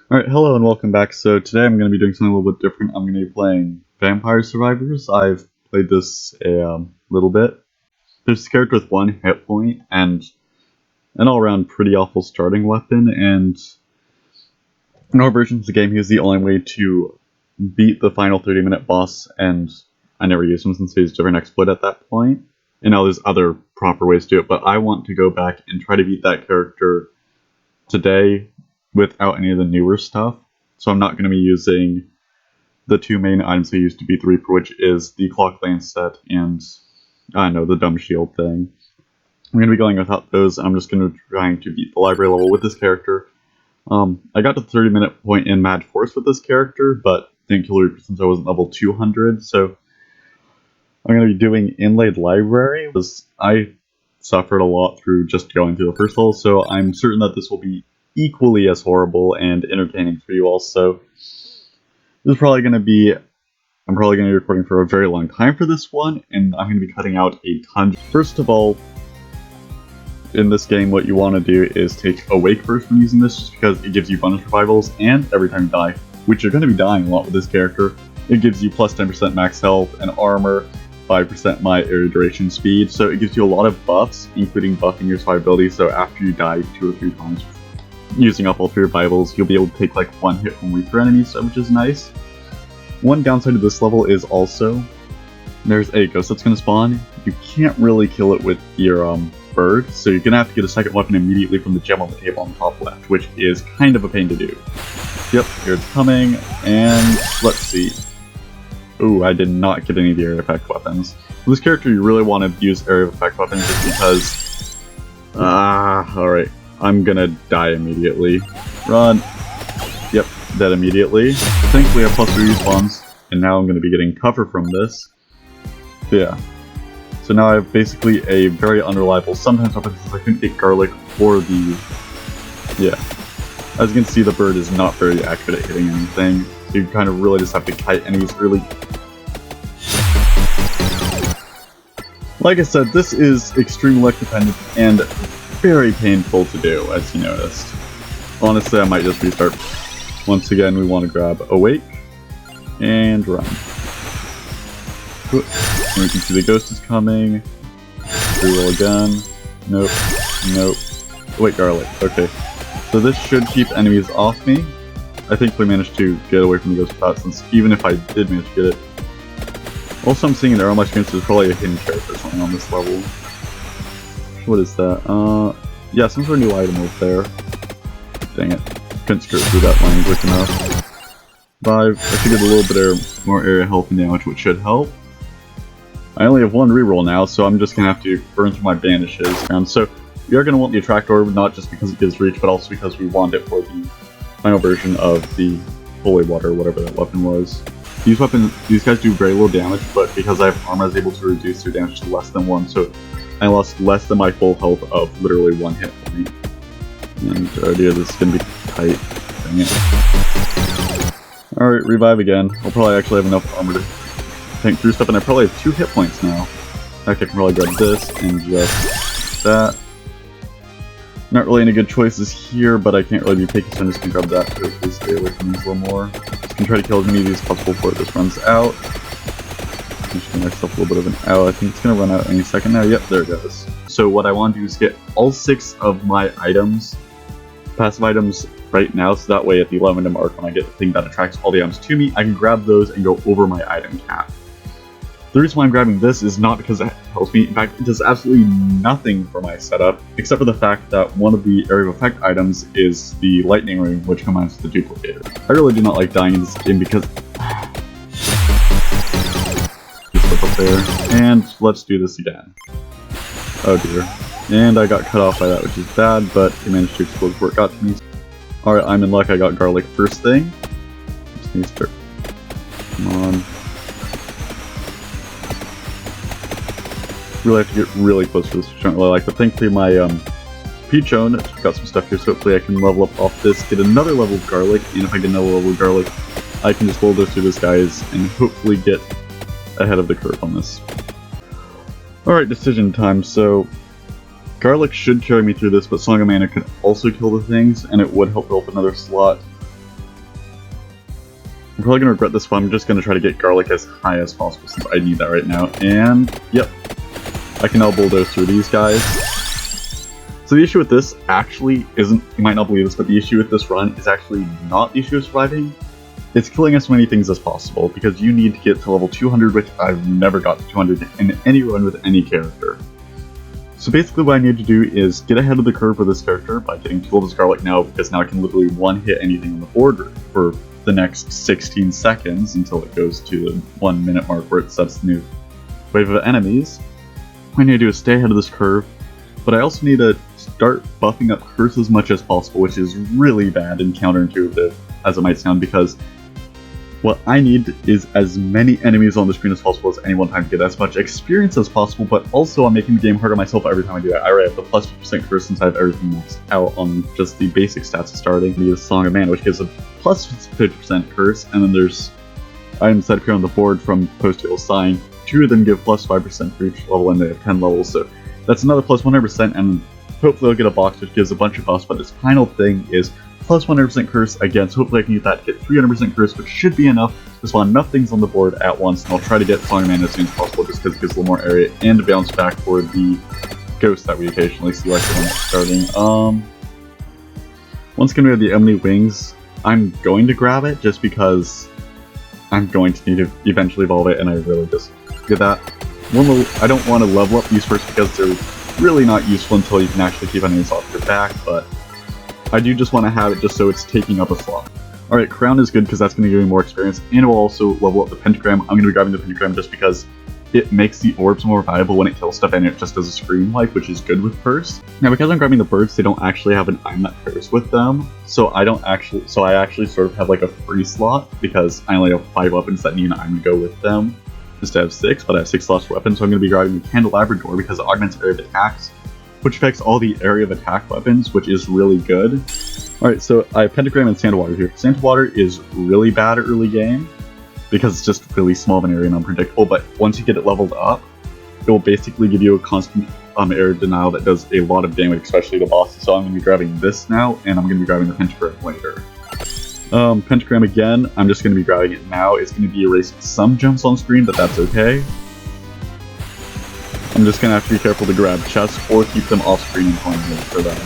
Alright, hello and welcome back. So today I'm going to be doing something a little bit different. I'm going to be playing Vampire Survivors. I've played this a little bit. There's this character with one hit point and an all-around pretty awful starting weapon, and in our versions of the game he was the only way to beat the final 30-minute boss, and I never used him since he was a different exploit at that point. And now there's other proper ways to do it, but I want to go back and try to beat that character today without any of the newer stuff. So I'm not going to be using the two main items I used to beat the Reaper, which is the Clock Lance set and, I don't know, the Dumb Shield thing. I'm going to be going without those. I'm just going to be trying to beat the library level with this character. I got to the 30-minute point in Mad Force with this character, but didn't kill Reaper since I wasn't level 200, so I'm going to be doing Inlaid Library, because I suffered a lot through just going through the first level, so I'm certain that this will be equally as horrible and entertaining for you all. So this is probably going to be, I'm probably going to be recording for a very long time for this one, and I'm going to be cutting out a ton. First of all, in this game what you want to do is take Awake first when using this, just because it gives you bonus revivals, and every time you die, which you're going to be dying a lot with this character, it gives you plus 10% max health and armor, 5% my area duration speed, so it gives you a lot of buffs, including buffing your survivability, so after you die 2 or 3 times using up all 3 revivals, you'll be able to take like 1 hit from Reaper enemies, which is nice. One downside of this level is also, there's a ghost that's going to spawn. You can't really kill it with your bird, so you're going to have to get a second weapon immediately from the gem on the table on the top left, which is kind of a pain to do. Yep, here it's coming, and let's see. Ooh, I did not get any of the area effect weapons. For this character, you really want to use area effect weapons just because... alright. I'm gonna die immediately. Run! Yep, dead immediately. Thankfully I have plus 3 respawns, and now I'm gonna be getting cover from this. But yeah. So now I have basically a very unreliable sometimes weapon since I couldn't get garlic for the... Yeah. As you can see, the bird is not very accurate at hitting anything. So you kind of really just have to kite enemies early. Like I said, this is extreme luck dependent and very painful to do, as you noticed. Honestly, I might just restart. Once again, we want to grab Awake and run. And we can see the ghost is coming. Reroll again. Nope. Nope. Wait, garlic. Okay. So this should keep enemies off me. I think we managed to get away from the ghost without, since even if I did manage to get it. Also, I'm seeing an arrow on my screen, so there's probably a hidden character or something on this level. What is that? Yeah, some sort of new item over there. Dang it. Couldn't skirt through that line quick enough. 5. I should get a little bit more area health and damage, which should help. I only have 1 reroll now, so I'm just gonna have to burn through my bandages. And so, we are gonna want the Attract Orb, not just because it gives reach, but also because we want it for the final version of the Holy Water, whatever that weapon was. These guys do very little damage, but because I have armor, I was able to reduce their damage to less than 1, so I lost less than my full health of literally 1 hit point. And oh dear, this is gonna be tight. Dang it. Alright, revive again. I'll probably actually have enough armor to tank through stuff, and I probably have 2 hit points now. In fact, I can probably grab this and just that. Not really any good choices here, but I can't really be picky, so I'm just gonna grab that to hopefully stay away from these a little more. Just gonna try to kill as many of these as possible before this runs out. I'm just gonna give myself a little bit of an arrow. I think it's gonna run out any second now. Yep, there it goes. So what I want to do is get all 6 of my items, passive items, right now, so that way at the 11th mark, when I get the thing that attracts all the items to me, I can grab those and go over my item cap. The reason why I'm grabbing this is not because it helps me. In fact, it does absolutely nothing for my setup, except for the fact that one of the area of effect items is the lightning ring, which combines with the duplicator. I really do not like dying in this game because... Just flip up there, and let's do this again. Oh dear. And I got cut off by that, which is bad, but it managed to explode before it got to me. Alright, I'm in luck, I got garlic first thing. Just need to start. Come on. Really have to get really close to this, which I don't really like, but thankfully my Peachone got some stuff here, so hopefully I can level up off this, get another level of garlic, and if I get another level of garlic, I can just bulldoze through this guys and hopefully get ahead of the curve on this. Alright, decision time. So garlic should carry me through this, but Song of Mana could also kill the things, and it would help fill up another slot. I'm probably gonna regret this, but I'm just gonna try to get garlic as high as possible since I need that right now. And, yep. I can now bulldoze through these guys. So the issue with this actually isn't, you might not believe this, but the issue with this run is actually not the issue of surviving. It's killing as many things as possible, because you need to get to level 200, which I've never got to 200 in any run with any character. So basically what I need to do is get ahead of the curve with this character by getting 2 levels garlic now, because now I can literally one-hit anything on the board for the next 16 seconds until it goes to the 1 minute mark where it sets the new wave of enemies. What I need to do is stay ahead of this curve, but I also need to start buffing up curse as much as possible, which is really bad and counterintuitive as it might sound, because what I need is as many enemies on the screen as possible at any one time to get as much experience as possible, but also I'm making the game harder on myself every time I do that. I already have the plus 50% curse since I have everything maxed out on just the basic stats of starting. I need a Song of Mana, which gives a plus 50% curse, and then there's items that appear on the board from Toastie Sign. 2 of them give plus 5% for each level, and they have 10 levels, so that's another plus 100%, and hopefully I'll get a box which gives a bunch of buffs, but this final thing is plus 100% curse again, so hopefully I can use that to get 300% curse, which should be enough to spawn enough things on the board at once, and I'll try to get Song of Mana as soon as possible just because it gives a little more area, and to bounce back for the ghost that we occasionally see, like the one that's starting. Once again we have the Omni Wings. I'm going to grab it just because I'm going to need to eventually evolve it, and I really just get that. I don't want to level up these first because they're really not useful until you can actually keep enemies off your back, but I do just want to have it just so it's taking up a slot. Alright, Crown is good because that's going to give me more experience, and it will also level up the Pentagram. I'm going to be grabbing the Pentagram just because it makes the orbs more viable when it kills stuff, and it just does a screen wipe, which is good with Curse. Now, because I'm grabbing the birds, they don't actually have an item that pairs with them, so I actually sort of have like a free slot, because I only have 5 weapons that need an item to go with them. Instead of 6, but I have 6 slots for weapons, so I'm going to be grabbing the Candelabra Door because it augments area of attacks, which affects all the area of attack weapons, which is really good. Alright, so I have Pentagram and Sandwater here. Sandwater is really bad early game, because it's just really small of an area and unpredictable, but once you get it leveled up, it will basically give you a constant area denial that does a lot of damage, especially to bosses, so I'm going to be grabbing this now, and I'm going to be grabbing the Pentagram later. Pentagram again, I'm just going to be grabbing it now. It's going to be erasing some gems on screen, but that's okay. I'm just going to have to be careful to grab chests or keep them off screen and playing for them.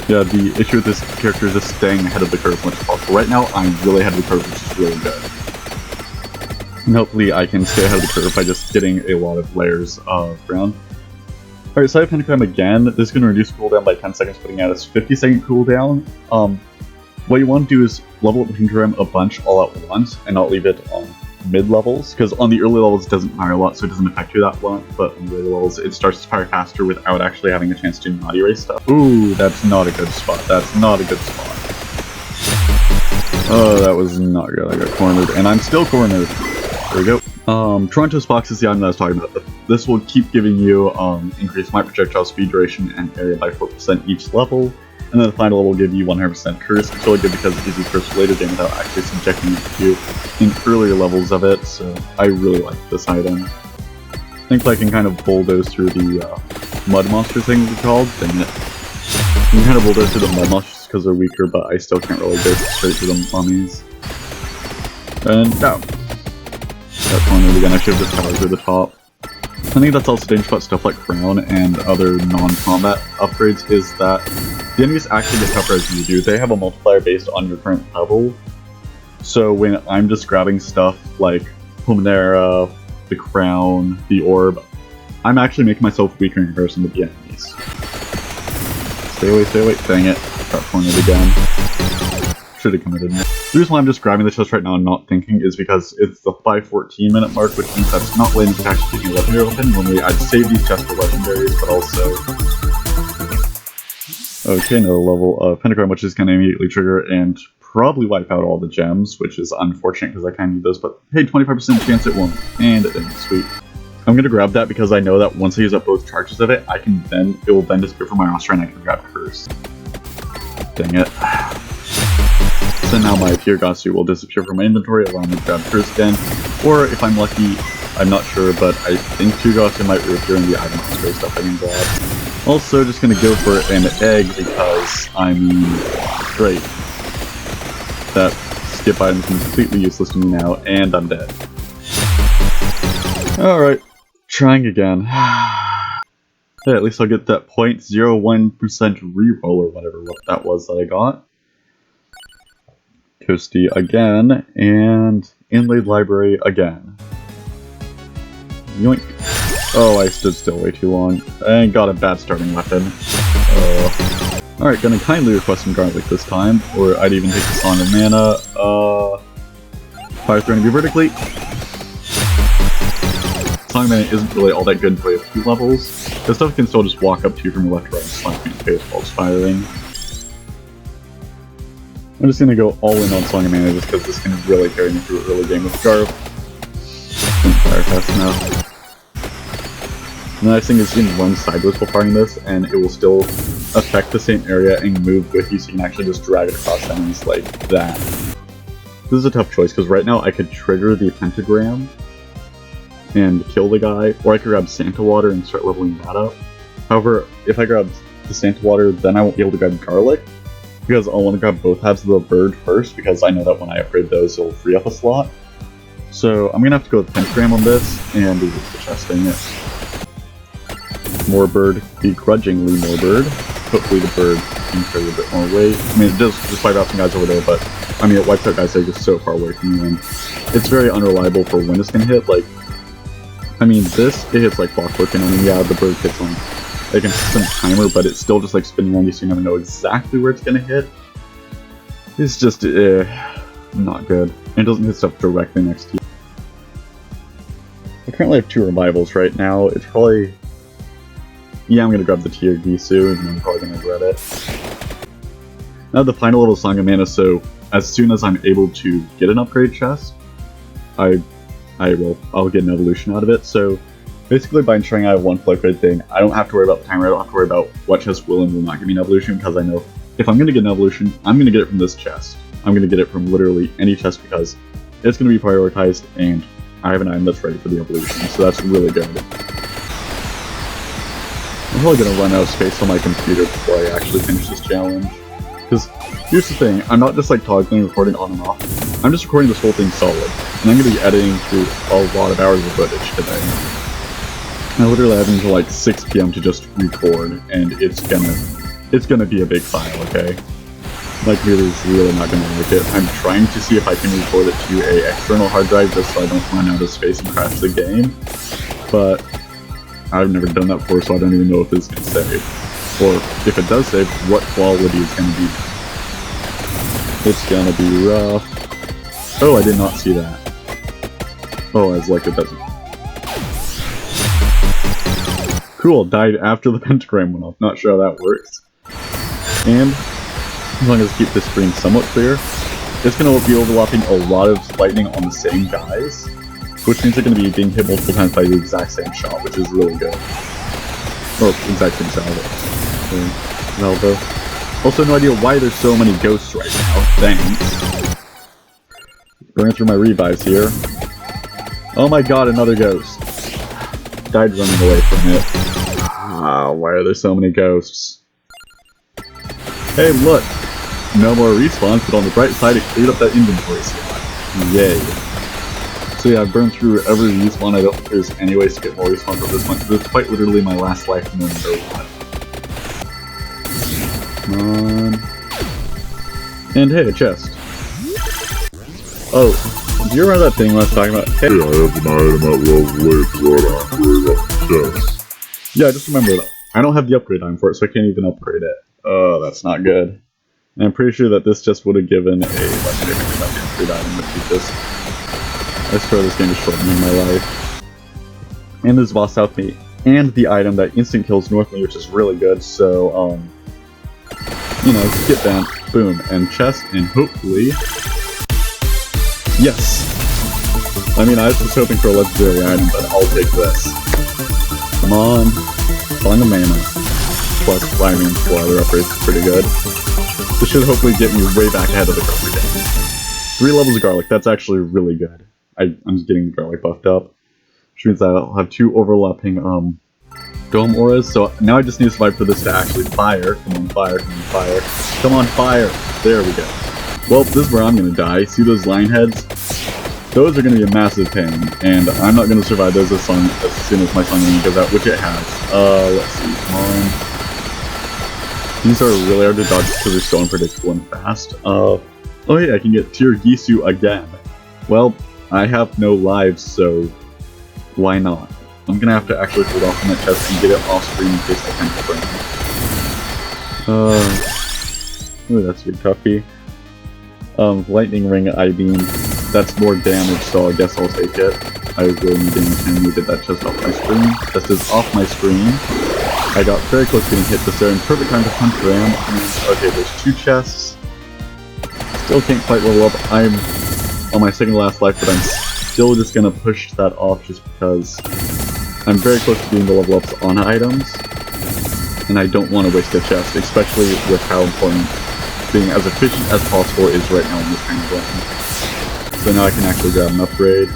Yeah, the issue with this character is just staying ahead of the curve as much as possible. Right now, I'm really ahead of the curve, which is really good. And hopefully I can stay ahead of the curve by just getting a lot of layers of ground. Alright, so I have Pentagram again. This is going to reduce cooldown by 10 seconds, putting out its 50-second cooldown. What you want to do is level up the Pentagram a bunch all at once and not leave it on mid-levels, because on the early levels it doesn't fire a lot, so it doesn't affect you that much, but on the later levels it starts to fire faster without actually having a chance to not erase stuff. Ooh, that's not a good spot. That's not a good spot. Oh, that was not good. I got cornered, and I'm still cornered. There we go. Toronto's Fox is the item that I was talking about. This will keep giving you increased might projectile speed, duration, and area by 4% each level. And then the final level will give you 100% curse. It's really good because it gives you curse for later game without actually subjecting you to in earlier levels of it, so I really like this item. I think I can kind of bulldoze through the mud monster thing we called. Dang it. I can kind of bulldoze through the mud monsters because they're weaker, but I still can't really go straight to the mummies. And down. Got cornered again. I should have just powered through the top. I think that's also dangerous about stuff like Crown and other non-combat upgrades is that the enemies actually get tougher as you do. They have a multiplier based on your current level. So when I'm just grabbing stuff like Pomonera, the Crown, the Orb, I'm actually making myself weaker in comparison to the enemies. Stay away, stay away. Dang it. Got cornered again. Should have committed more. The reason why I'm just grabbing the chest right now and not thinking is because it's the 5:14 minute mark, which means that's not when it's actually taking a legendary open. Normally I'd save these chests for legendaries, but also... Okay, another level of Pentagram, which is going to immediately trigger and probably wipe out all the gems, which is unfortunate because I kind of need those, but hey, 25% chance it won't, and it didn't. Sweet. I'm going to grab that because I know that once I use up both charges of it, it will then disappear from my roster and I can grab Curse. Dang it. So now my Tiergasu will disappear from my inventory, allowing me to grab Curse again, or if I'm lucky, I'm not sure, but I think Tiergasu might reappear in the item display stuff I can grab. Also, just gonna go for an egg because, I mean, great. That skip items is completely useless to me now, and I'm dead. Alright, trying again. Hey, at least I'll get that 0.01% reroll or whatever that was that I got. Toastie again, and inlaid library again. Yoink. Oh, I stood still way too long, and got a bad starting weapon. Alright, gonna kindly request some garlic this time, or I'd even take the Song of Mana. Fire Throwing to be vertically. Song of Mana isn't really all that good until you have 2 levels. This stuff can still just walk up to you from your left to right and slap you in the face while it's firing. I'm just gonna go all in on Song of Mana just because this can really carry me through early game with Garb. Fire fast enough. The nice thing is you can run sideways while firing this, and it will still affect the same area and move with you, so you can actually just drag it across enemies like that. This is a tough choice, because right now I could trigger the pentagram and kill the guy, or I could grab Santa Water and start leveling that up. However, if I grab the Santa Water, then I won't be able to grab Garlic, because I'll want to grab both halves of the bird first, because I know that when I upgrade those, it'll free up a slot. So I'm going to have to go with Pentagram on this, and do the chesting it. More bird, begrudgingly more bird. Hopefully the bird can carry a bit more weight. I mean, it does just wipe out some guys over there, but I mean, it wipes out guys that are just so far away from you, and it's very unreliable for when it's going to hit. Like, I mean, this, it hits like clockwork, and I mean, yeah, the bird hits on like a consistent timer, but it's still just like spinning around you, so you never know exactly where it's going to hit. It's just, not good. And it doesn't hit stuff directly next to you. I currently have 2 revivals right now. It's probably... Yeah, I'm gonna grab the tier Gisu, and I'm probably gonna regret it. Now the final little Song of Mana, so as soon as I'm able to get an upgrade chest, I'll get an evolution out of it. So basically by ensuring I have one full upgrade thing, I don't have to worry about the timer, I don't have to worry about what chest will and will not give me an evolution, because I know if I'm gonna get an evolution, I'm gonna get it from this chest. I'm gonna get it from literally any chest because it's gonna be prioritized, and I have an item that's ready for the evolution, so that's really good. I'm probably going to run out of space on my computer before I actually finish this challenge. Because, here's the thing, I'm not just like toggling recording on and off, I'm just recording this whole thing solid. And I'm going to be editing through a lot of hours of footage today. I literally have until like 6 PM to just record, and it's gonna be a big file, okay? My computer's really not gonna like it. I'm trying to see if I can record it to a external hard drive just so I don't run out of space and crash the game. But I've never done that before, so I don't even know if it's going to save. Or, if it does save, what quality it's going to be. It's going to be rough. Oh, I did not see that. Oh, I was like, it doesn't. Cool, died after the pentagram went off. Not sure how that works. And, as long as I keep this screen somewhat clear, it's going to be overlapping a lot of lightning on the same guys. Which means they're going to be being hit multiple times by the exact same shot, which is really good. Or, exact same salvo. Also, no idea why there's so many ghosts right now. Thanks. Burning through my revives here. Oh my god, another ghost. Died running away from it. Ah, why are there so many ghosts? Hey, look! No more respawns, but on the bright side, it cleared up that inventory slot. Yay. So yeah, I've burned through every respawn. I don't think there's any ways to get more respawns at this point, because it's quite literally my last life no matter what. Come on. And hey, a chest. Oh, do you remember that thing I was talking about? Hey, I have an item at level 8 blood upgrade up the chest. Yeah, I just remember that. I don't have the upgrade item for it, so I can't even upgrade it. Oh, that's not good. And I'm pretty sure that this just would have given a legendary upgrade item if you just... I swear this game is shortening my life. And there's boss south me, and the item that instant kills north me, which is really good, so, you know, get down, boom, and chest, and hopefully... Yes! I mean, I was just hoping for a legendary item, but I'll take this. Come on. Song of Mana. Plus, Flaming Water upgrades is pretty good. This should hopefully get me way back ahead of the Garlic game. 3 levels of Garlic, that's actually really good. I'm just getting Garlic buffed up. Which means I'll have 2 overlapping, Dome Auras, so now I just need to survive for this to actually fire. Come on, fire, come on, fire. Come on, fire! There we go. Well, this is where I'm gonna die. See those line heads? Those are gonna be a massive pain, and I'm not gonna survive those as soon as my song goes out, which it has. Let's see, come on. These are really hard to dodge because they're so unpredictable and fast. Oh yeah, I can get Tier Gisu again. Well, I have no lives, so why not? I'm gonna have to actually hold off on that chest and get it off screen in case I can't burn. Ooh, that's a big toughie. Lightning Ring I-beam. That's more damage, so I guess I'll take it. I really need damage and get that chest off my screen. Chest is off my screen. I got very close to getting hit this there in perfect time to hunt Ram. Okay, there's 2 chests. Still can't quite level up. I'm on my second last life, but I'm still just gonna push that off just because I'm very close to getting the level ups on items. And I don't want to waste a chest, especially with how important being as efficient as possible is right now in this kind of game. So now I can actually grab an upgrade,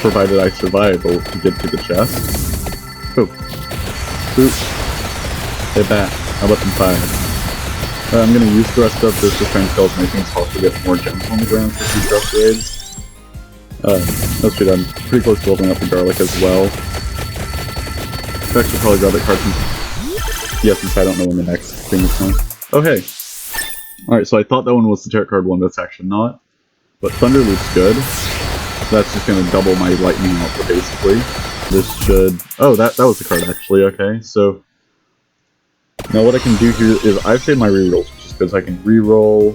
provided I survive to get to the chest. Oh. Boop. Hey bat, how about them 5? I'm gonna use the rest of this to try and kill as many things as possible to get more gems on the ground for future upgrades. That's true, I'm pretty close to leveling up the garlic as well. I should probably grab that card since... Yeah, since I don't know when the next thing is coming. Oh hey! Alright, so I thought that one was the tarot card one, but it's actually not. But Thunder Loop's good. That's just gonna double my lightning output basically. This should... Oh, that was the card actually, okay. So, now what I can do here is I've saved my rerolls, which is good, so I can reroll,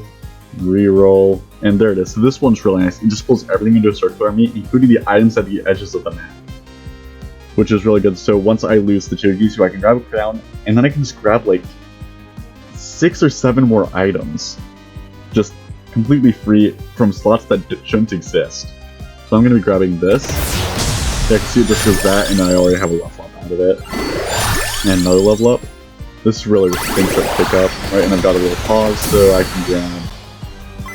and there it is. So this one's really nice. It just pulls everything into a circular army, including the items at the edges of the map. Which is really good. So once I lose the Chigisu, I can grab a crown, and then I can just grab like 6 or 7 more items. Just completely free from slots that shouldn't exist. So I'm going to be grabbing this. Yeah, I can see it just does that, and I already have a level up out of it. And another level up. This is really what things start to pick up. Right, and I've got a little pause, so I can grab...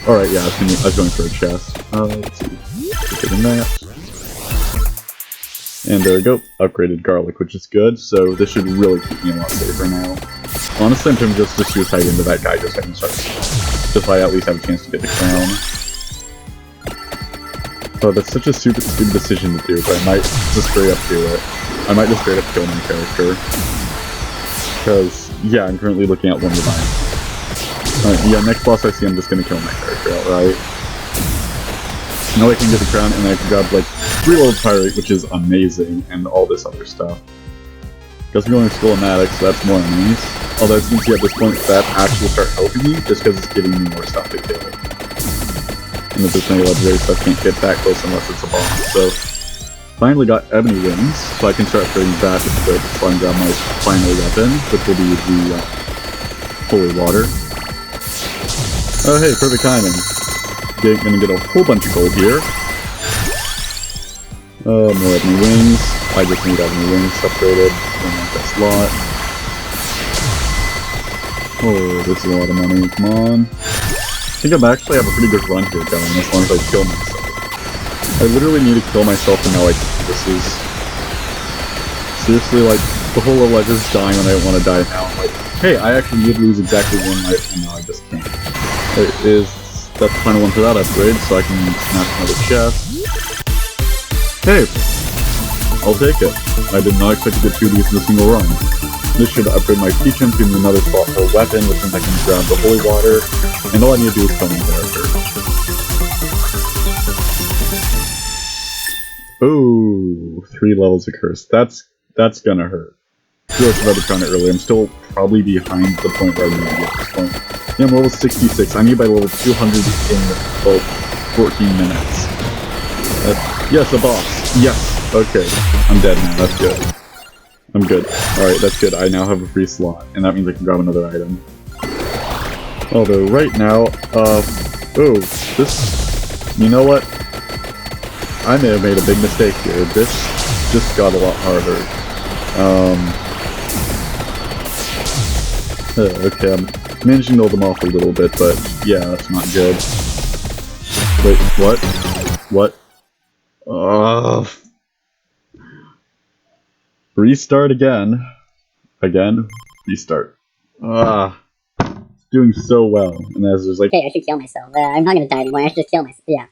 Alright, yeah, I was going for a chest. Let's see. Taking that. And there we go, upgraded garlic, which is good, so this should really keep me a lot safer now. Honestly, I'm just to suicide into that guy just so I can start. Just so I at least have a chance to get the crown. Oh, that's such a stupid decision to do, but I might just straight up do it. I might just straight up kill my character. Because, yeah, I'm currently looking at 1 revive. Alright, yeah, next boss I see, I'm just gonna kill my character outright. Now I can get the crown, and I can grab, like, 3 levels Pirate, which is amazing, and all this other stuff. Because I'm going to Schoolmatics, so that's more enemies. Although as you can see at this point, that actually start helping me, just because it's giving me more stuff to kill. And if there's any legendary stuff, can't get that close unless it's a boss. So, finally got Ebony Wings, so I can start throwing that just quick, so I can grab my final weapon, which will be the Holy Water. Oh hey, perfect timing. Gonna get a whole bunch of gold here. More Ebony Wings. I just need Ebony Wings upgraded. Don't want that slot. Oh, this is a lot of money. Come on. I think I actually have a pretty good run here going, as long as I kill myself. I literally need to kill myself, and now this is... Seriously, like, the whole level I just dying when I don't want to die now. I'm like, hey, I actually need to lose exactly 1 life, and now I just can't. That's the final one for that upgrade, so I can snatch another chest. Hey! I'll take it. I did not expect to get 2 of these in a single run. This should upgrade my teaching to another spot for a weapon, which means I can grab the Holy Water, and all I need to do is kill my character. Ooh, 3 levels of Curse. That's gonna hurt. I realized about the crown it earlier. I'm still probably behind the point where I need to be at this point. Yeah, I'm level 66. I need by level 200 in about 14 minutes. Yes, a boss. Yes. Okay. I'm dead now. That's good. I'm good. Alright, that's good. I now have a free slot, and that means I can grab another item. Although, right now, oh, this... You know what? I may have made a big mistake here. This just got a lot harder. Okay, I'm managing to hold them off a little bit, but yeah, that's not good. Wait, what? What? Restart again. Again? Restart. doing so well, and as there's like, okay, I should kill myself. I'm not gonna die anymore. I should just kill myself. Yeah.